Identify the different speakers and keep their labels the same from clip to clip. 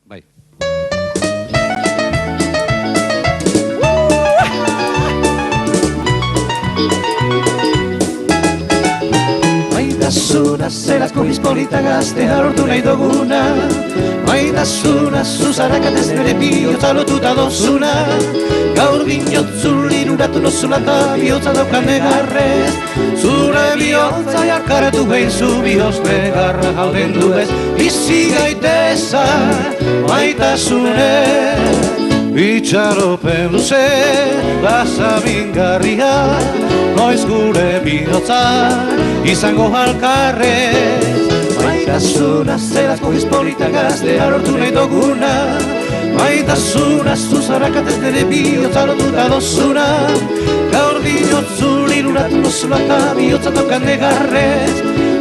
Speaker 1: Bai.
Speaker 2: Maitasuna, zelazko bizpolita gaztea lortu nahi duguna. Maitasuna, zuzarakatez nire bihotza lotuta dozuna. Gaur binotzul iruratu nozula eta bihotza daukan negarrez. Zure bihotza jarkaratu behin zu bihoz negarra jauden du ez. Bizi gaiteza maitasune. Itxaropen luze, plaza mingarria, noiz gure bihotza izango alkarrez. Maitasuna, zelazko bizpolita gaztea lortu nahi duguna. Maitasuna, zuzarakatez nire bihotza lotuta dozuna. Gaur binotzul iruratu nozula eta bihotza daukan negarrez.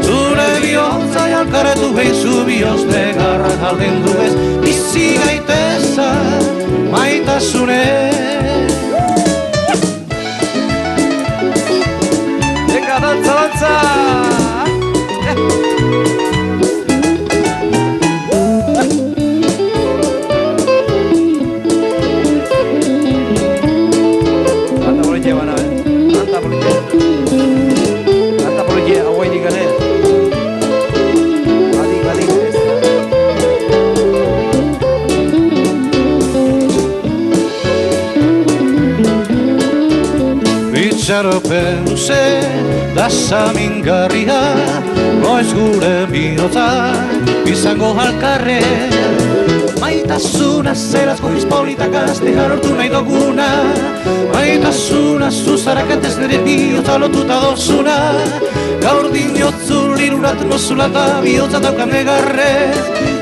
Speaker 2: Zure bihotza jalkaratu behin zu bihoz negarra jalden du ez. Bizi gaiteza maitasune.
Speaker 3: Venga, danza, danza! Tanta politia bana, tanta politia. Tanta politia, hauai digane. Adik, adik.
Speaker 2: Itxaropen luze, dasa mingarria, noiz gure bihotza izango alkarre. Maitasuna, zelazko bizpolita gaztea lortu nahi duguna. Maitasuna, zuzarakatez nire bihotza lotuta dozuna. Gaur dinotzul iruratu nozula eta bihotza daukan negarrez.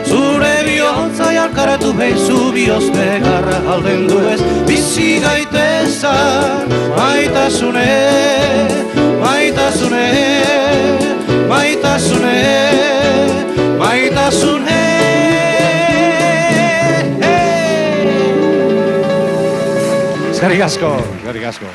Speaker 2: Zure bihotza jalkaratu behin zu bihoz negarra alden du ez. Bizi gaiteza maitasune, maitasune, maitasune, maitasune.
Speaker 3: Eskerrik asko.